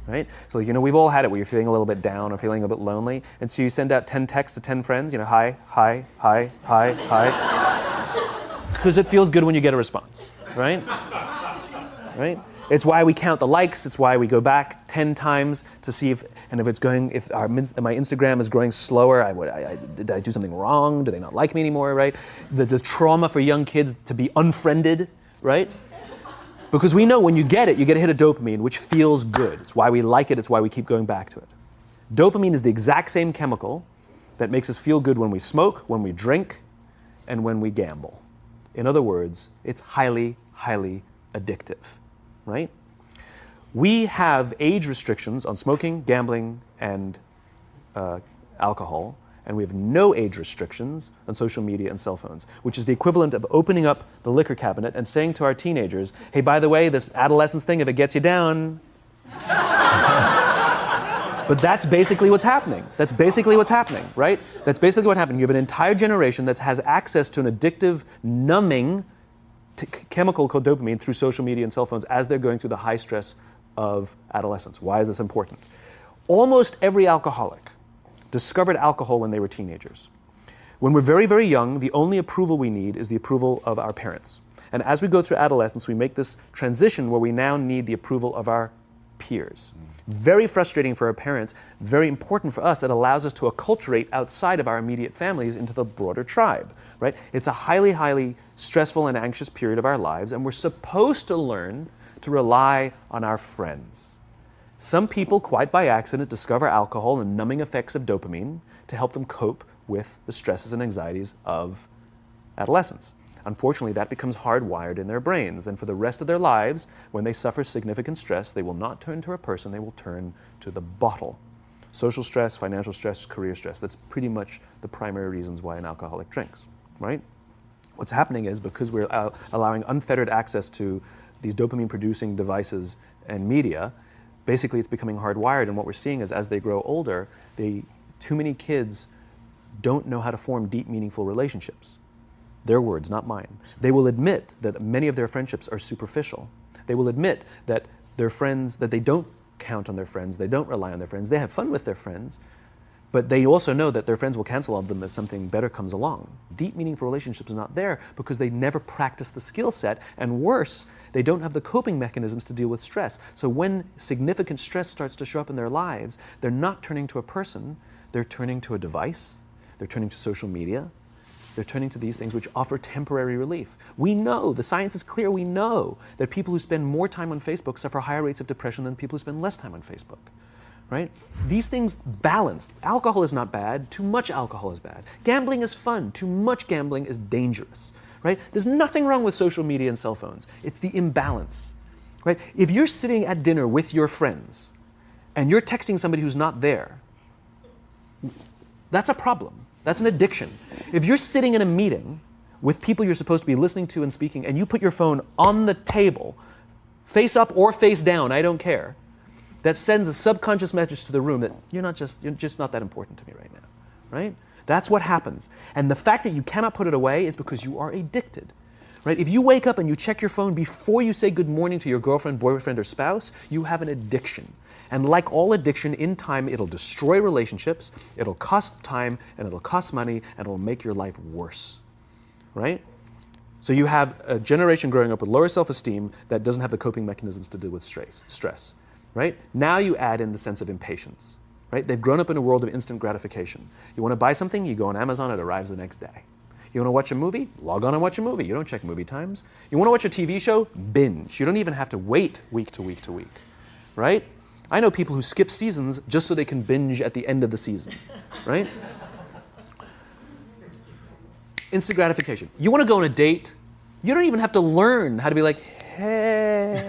right? So, we've all had it where you're feeling a little bit down or feeling a bit lonely, and so you send out 10 texts to 10 friends, hi, hi, hi, hi, hi, because it feels good when you get a response, right? Right? It's why we count the likes. It's why we go back 10 times to see if my Instagram is growing slower, did I do something wrong? Do they not like me anymore, right? The trauma for young kids to be unfriended, right? Because we know when you get a hit of dopamine, which feels good. It's why we like it. It's why we keep going back to it. Dopamine is the exact same chemical that makes us feel good when we smoke, when we drink, and when we gamble. In other words, it's highly, highly addictive. Right? We have age restrictions on smoking, gambling, and alcohol, and we have no age restrictions on social media and cell phones, which is the equivalent of opening up the liquor cabinet and saying to our teenagers, hey, by the way, this adolescence thing, if it gets you down, But that's basically what's happening. That's basically what's happening, right? That's basically what happened. You have an entire generation that has access to an addictive, numbing chemical called dopamine through social media and cell phones as they're going through the high stress of adolescence. Why is this important? Almost every alcoholic discovered alcohol when they were teenagers. When we're very, very young, the only approval we need is the approval of our parents. And as we go through adolescence, we make this transition where we now need the approval of our peers. Very frustrating for our parents, very important for us. It allows us to acculturate outside of our immediate families into the broader tribe, right? It's a highly, highly stressful and anxious period of our lives, and we're supposed to learn to rely on our friends. Some people, quite by accident, discover alcohol and numbing effects of dopamine to help them cope with the stresses and anxieties of adolescence. Unfortunately, that becomes hardwired in their brains, and for the rest of their lives, when they suffer significant stress, they will not turn to a person, they will turn to the bottle. Social stress, financial stress, career stress, that's pretty much the primary reasons why an alcoholic drinks, right? What's happening is because we're allowing unfettered access to these dopamine-producing devices and media, basically it's becoming hardwired, and what we're seeing is as they grow older, too many kids don't know how to form deep, meaningful relationships. Their words, not mine. They will admit that many of their friendships are superficial. They will admit that their friends, that they don't count on their friends, they don't rely on their friends, they have fun with their friends, but they also know that their friends will cancel on them if something better comes along. Deep, meaningful relationships are not there because they never practice the skill set, and worse, they don't have the coping mechanisms to deal with stress. So when significant stress starts to show up in their lives, they're not turning to a person, they're turning to a device, they're turning to social media, they're turning to these things which offer temporary relief. We know, the science is clear, we know that people who spend more time on Facebook suffer higher rates of depression than people who spend less time on Facebook, right? These things balanced. Alcohol is not bad, too much alcohol is bad. Gambling is fun, too much gambling is dangerous, right? There's nothing wrong with social media and cell phones. It's the imbalance, right? If you're sitting at dinner with your friends and you're texting somebody who's not there, that's a problem. That's an addiction. If you're sitting in a meeting with people you're supposed to be listening to and speaking, and you put your phone on the table, face up or face down, I don't care, that sends a subconscious message to the room that you're just not that important to me right now, right? That's what happens. And the fact that you cannot put it away is because you are addicted, right? If you wake up and you check your phone before you say good morning to your girlfriend, boyfriend, or spouse, you have an addiction. And like all addiction, in time, it'll destroy relationships, it'll cost time, and it'll cost money, and it'll make your life worse, right? So you have a generation growing up with lower self-esteem that doesn't have the coping mechanisms to deal with stress, right? Now you add in the sense of impatience, right? They've grown up in a world of instant gratification. You want to buy something, you go on Amazon, it arrives the next day. You want to watch a movie? Log on and watch a movie. You don't check movie times. You want to watch a TV show? Binge. You don't even have to wait week to week to week, right? I know people who skip seasons just so they can binge at the end of the season, right? Instant gratification. You want to go on a date? You don't even have to learn how to be like, hey.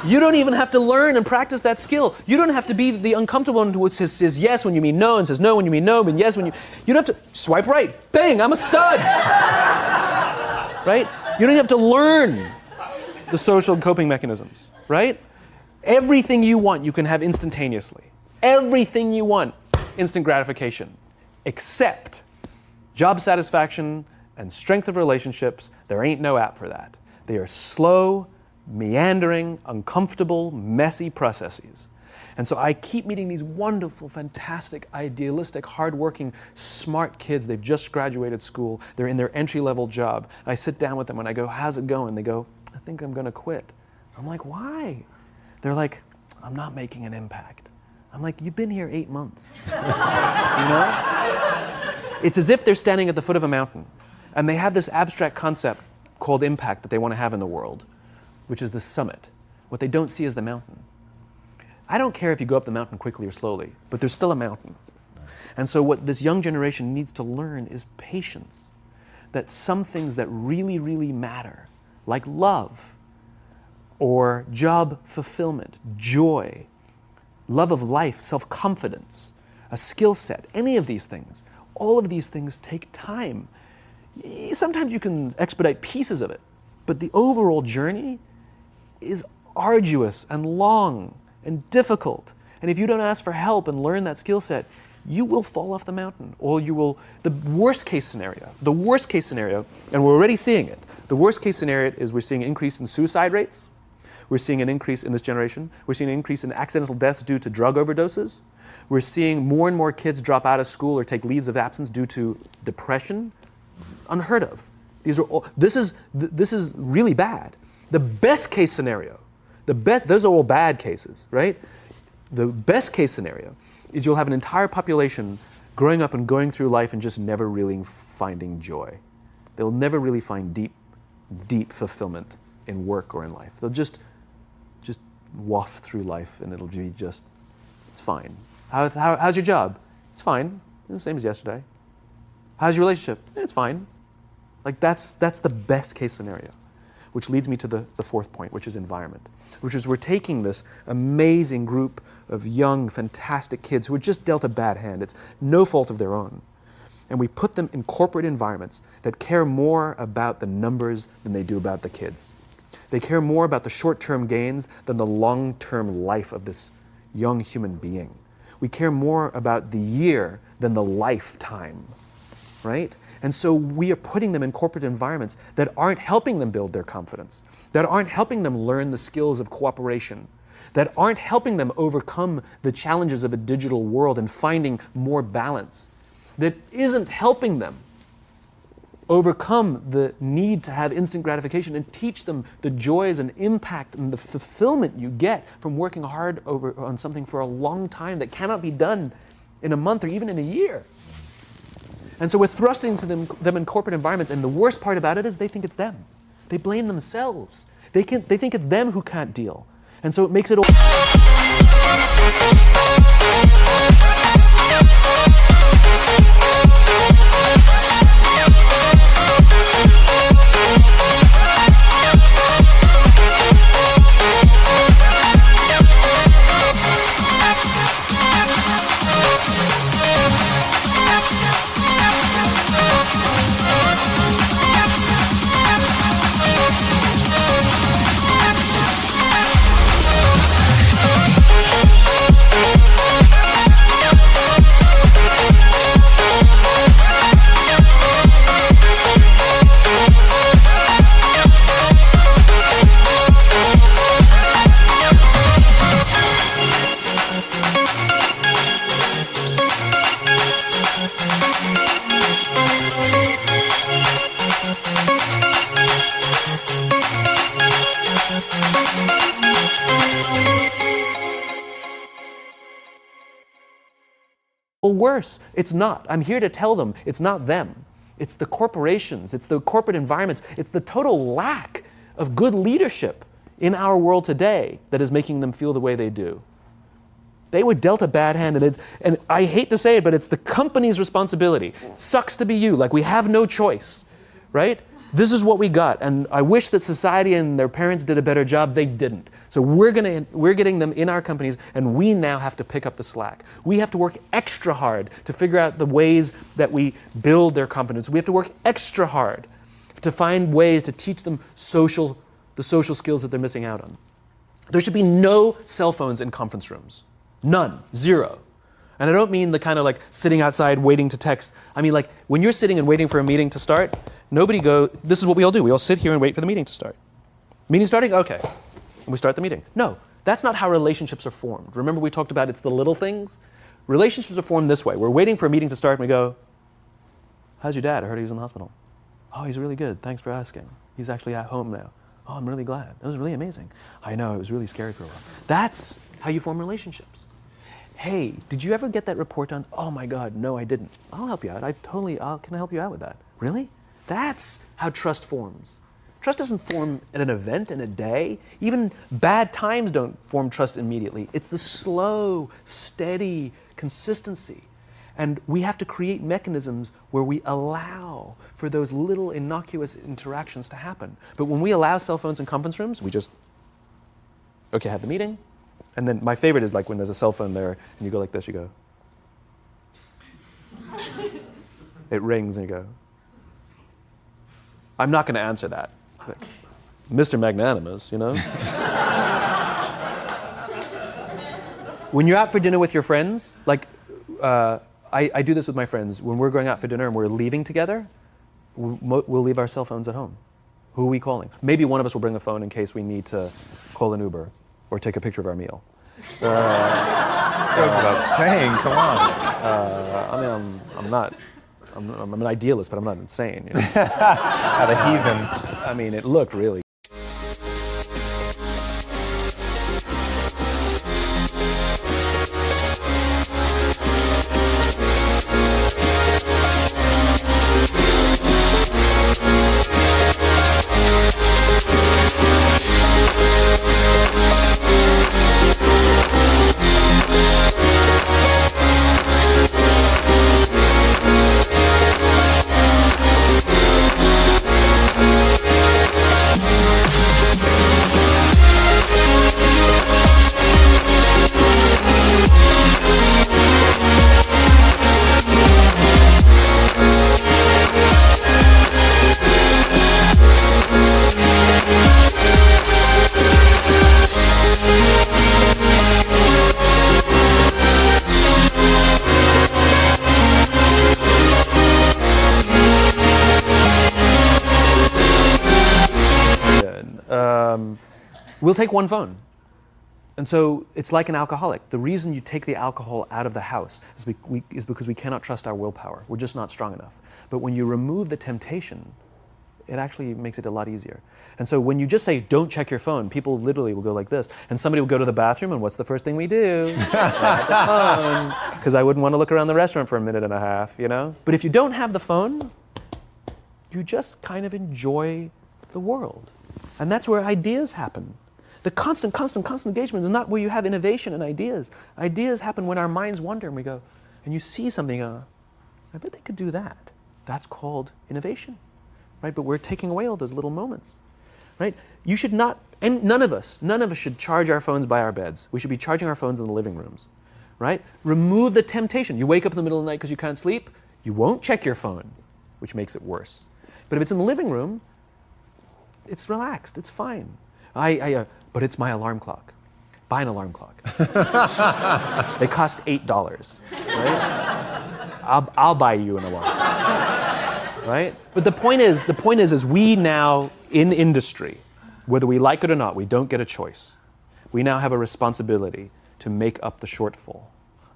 You don't even have to learn and practice that skill. You don't have to be the uncomfortable one who says yes when you mean no and says no when you mean no, and yes when you don't have to swipe right. Bang, I'm a stud. Right? You don't have to learn the social coping mechanisms, right? Everything you want, you can have instantaneously. Everything you want, instant gratification, except job satisfaction and strength of relationships. There ain't no app for that. They are slow, meandering, uncomfortable, messy processes. And so I keep meeting these wonderful, fantastic, idealistic, hardworking, smart kids. They've just graduated school. They're in their entry-level job. I sit down with them and I go, how's it going? They go, I think I'm going to quit. I'm like, why? They're like, I'm not making an impact. I'm like, you've been here 8 months. You know? It's as if they're standing at the foot of a mountain and they have this abstract concept called impact that they want to have in the world, which is the summit. What they don't see is the mountain. I don't care if you go up the mountain quickly or slowly, but there's still a mountain. And so what this young generation needs to learn is patience. That some things that really, really matter, like love, or job fulfillment, joy, love of life, self-confidence, a skill set, any of these things, all of these things take time. Sometimes you can expedite pieces of it, but the overall journey is arduous and long and difficult. And if you don't ask for help and learn that skill set, you will fall off the mountain, or you will, the worst case scenario, and we're already seeing it, the worst case scenario is we're seeing an increase in suicide rates, we're seeing an increase in this generation, we're seeing an increase in accidental deaths due to drug overdoses, we're seeing more and more kids drop out of school or take leaves of absence due to depression, unheard of. These are all, this is really bad. The best case scenario, those are all bad cases, right? The best case scenario is you'll have an entire population growing up and going through life and just never really finding joy. They'll never really find deep fulfillment in work or in life. They'll just waft through life and it'll be just, it's fine. How's your job? It's fine. It's the same as yesterday. How's your relationship? It's fine. Like that's the best case scenario. Which leads me to the fourth point, which is environment, which is we're taking this amazing group of young, fantastic kids who are just dealt a bad hand. It's no fault of their own. And we put them in corporate environments that care more about the numbers than they do about the kids. They care more about the short-term gains than the long-term life of this young human being. We care more about the year than the lifetime, right? And so we are putting them in corporate environments that aren't helping them build their confidence, that aren't helping them learn the skills of cooperation, that aren't helping them overcome the challenges of a digital world and finding more balance, that isn't helping them overcome the need to have instant gratification and teach them the joys and impact and the fulfillment you get from working hard on something for a long time that cannot be done in a month or even in a year. And so we're thrusting to them in corporate environments, and the worst part about it is they think it's them. They blame themselves. They think it's them who can't deal. And so it makes it all... Or worse, it's not. I'm here to tell them it's not them. It's the corporations, it's the corporate environments, it's the total lack of good leadership in our world today that is making them feel the way they do. They were dealt a bad hand, and I hate to say it, but it's the company's responsibility. Sucks to be you, like we have no choice, right? This is what we got, and I wish that society and their parents did a better job. They didn't. So we're getting them in our companies, and we now have to pick up the slack. We have to work extra hard to figure out the ways that we build their confidence. We have to work extra hard to find ways to teach them the social skills that they're missing out on. There should be no cell phones in conference rooms. None. Zero. And I don't mean the kind of like sitting outside waiting to text. I mean like when you're sitting and waiting for a meeting to start, this is what we all do. We all sit here and wait for the meeting to start. Meeting starting? Okay. And we start the meeting. No, that's not how relationships are formed. Remember we talked about it's the little things? Relationships are formed this way. We're waiting for a meeting to start and we go, how's your dad? I heard he was in the hospital. Oh, he's really good. Thanks for asking. He's actually at home now. Oh, I'm really glad. It was really amazing. I know, it was really scary for a while. That's how you form relationships. Hey, did you ever get that report done? Oh my God, no, I didn't. I'll help you out. Can I help you out with that? Really? That's how trust forms. Trust doesn't form at an event in a day. Even bad times don't form trust immediately. It's the slow, steady consistency. And we have to create mechanisms where we allow for those little innocuous interactions to happen. But when we allow cell phones in conference rooms, we just, okay, have the meeting. And then my favorite is like when there's a cell phone there and you go like this, you go. It rings and you go. I'm not going to answer that. Like, Mr. Magnanimous, you know? When you're out for dinner with your friends, like I do this with my friends. When we're going out for dinner and we're leaving together, we'll leave our cell phones at home. Who are we calling? Maybe one of us will bring a phone in case we need to call an Uber or take a picture of our meal. Goes without saying, come on. I mean, I'm an idealist, but I'm not insane. You know? At a heathen. I mean, it looked really. We'll take one phone. And so it's like an alcoholic. The reason you take the alcohol out of the house is because we cannot trust our willpower. We're just not strong enough. But when you remove the temptation, it actually makes it a lot easier. And so when you just say, don't check your phone, people literally will go like this. And somebody will go to the bathroom, and what's the first thing we do? Grab the phone. Because I wouldn't want to look around the restaurant for a minute and a half, you know? But if you don't have the phone, you just kind of enjoy the world. And that's where ideas happen. The constant engagement is not where you have innovation and ideas. Ideas happen when our minds wander and we go, and you see something, I bet they could do that. That's called innovation, right? But we're taking away all those little moments, right? You should not, and none of us should charge our phones by our beds. We should be charging our phones in the living rooms, right? Remove the temptation. You wake up in the middle of the night because you can't sleep, you won't check your phone, which makes it worse. But if it's in the living room, it's relaxed, it's fine. But it's my alarm clock. Buy an alarm clock. They cost $8, right? I'll buy you an alarm clock, right? But the point is we now, in industry, whether we like it or not, we don't get a choice. We now have a responsibility to make up the shortfall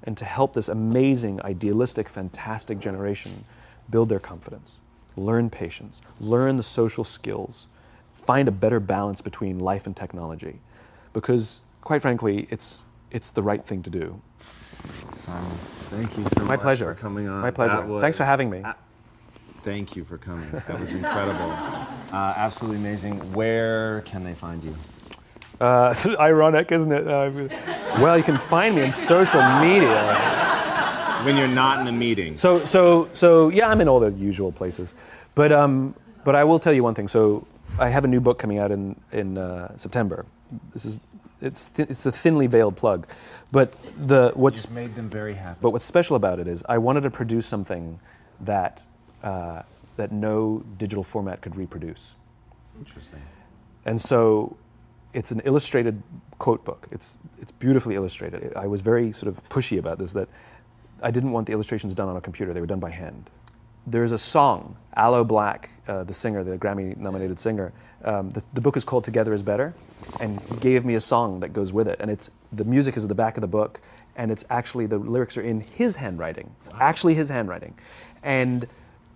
and to help this amazing, idealistic, fantastic generation build their confidence, learn patience, learn the social skills, find a better balance between life and technology, because quite frankly, it's the right thing to do. Simon, thank you so much pleasure. for coming on. My pleasure. Thanks for having me. Thank you for coming. That was incredible. Absolutely amazing. Where can they find you? It's ironic, isn't it? Well, you can find me on social media. When you're not in a meeting. So yeah, I'm in all the usual places, but I will tell you one thing. So I have a new book coming out in September. It's a thinly veiled plug, but You've made them very happy. But what's special about it is I wanted to produce something that no digital format could reproduce. Interesting. And so it's an illustrated quote book. It's beautifully illustrated. I was very sort of pushy about this, that I didn't want the illustrations done on a computer. They were done by hand. There's a song, Aloe Black, the singer, the Grammy-nominated singer. The book is called Together is Better, and he gave me a song that goes with it. And the music is at the back of the book, and it's actually, the lyrics are in his handwriting. It's actually his handwriting. And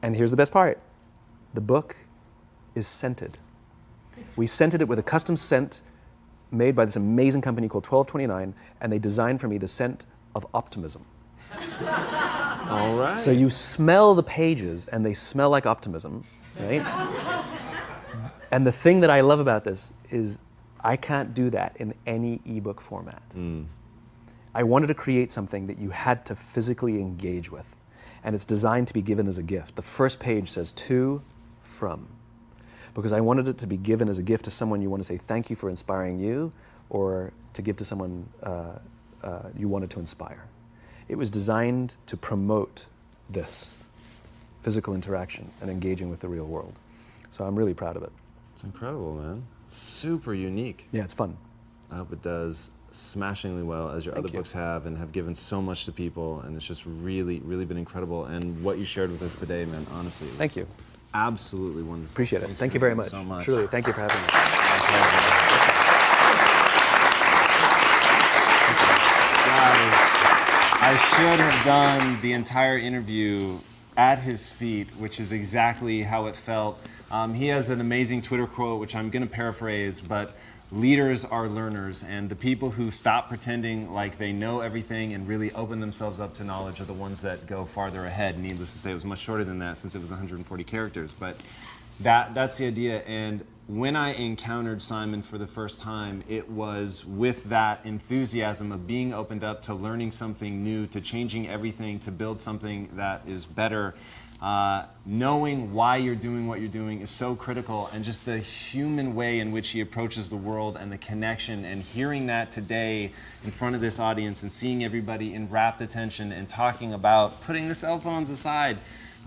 here's the best part. The book is scented. We scented it with a custom scent made by this amazing company called 1229, and they designed for me the scent of optimism. All right. So you smell the pages, and they smell like optimism, right? And the thing that I love about this is I can't do that in any ebook format. I wanted to create something that you had to physically engage with, and it's designed to be given as a gift. The first page says to, from, because I wanted it to be given as a gift to someone you want to say thank you for inspiring you, or to give to someone you wanted to inspire. It was designed to promote this physical interaction and engaging with the real world. So I'm really proud of it. It's incredible, man. Super unique. Yeah, it's fun. I hope it does smashingly well, as your other books have, and have given so much to people. And it's just really, really been incredible. And what you shared with us today, man, honestly. Thank you. Absolutely wonderful. Appreciate it. Thank you very much. So much. Truly, thank you for having me. Guys, I should have done the entire interview at his feet, which is exactly how it felt. He has an amazing Twitter quote, which I'm going to paraphrase, but leaders are learners, and the people who stop pretending like they know everything and really open themselves up to knowledge are the ones that go farther ahead. Needless to say, it was much shorter than that since it was 140 characters, but that's the idea. And when I encountered Simon for the first time, it was with that enthusiasm of being opened up to learning something new, to changing everything, to build something that is better. Knowing why you're doing what you're doing is so critical, and just the human way in which he approaches the world and the connection, and hearing that today in front of this audience and seeing everybody in rapt attention and talking about putting the cell phones aside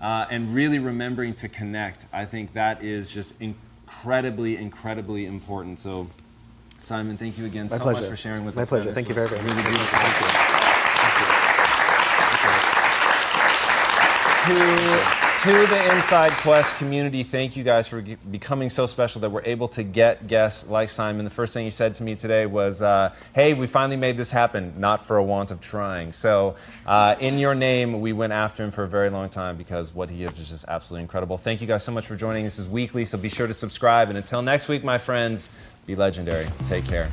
and really remembering to connect. I think that is just incredibly, incredibly important. So, Simon, thank you again so much for sharing with us. My pleasure. Thank you very much. Really beautiful. Thank you. To the Inside Quest community, thank you guys for becoming so special that we're able to get guests like Simon. The first thing he said to me today was, hey, we finally made this happen, not for a want of trying. So in your name, we went after him for a very long time because what he is just absolutely incredible. Thank you guys so much for joining. This is weekly, so be sure to subscribe. And until next week, my friends, be legendary. Take care.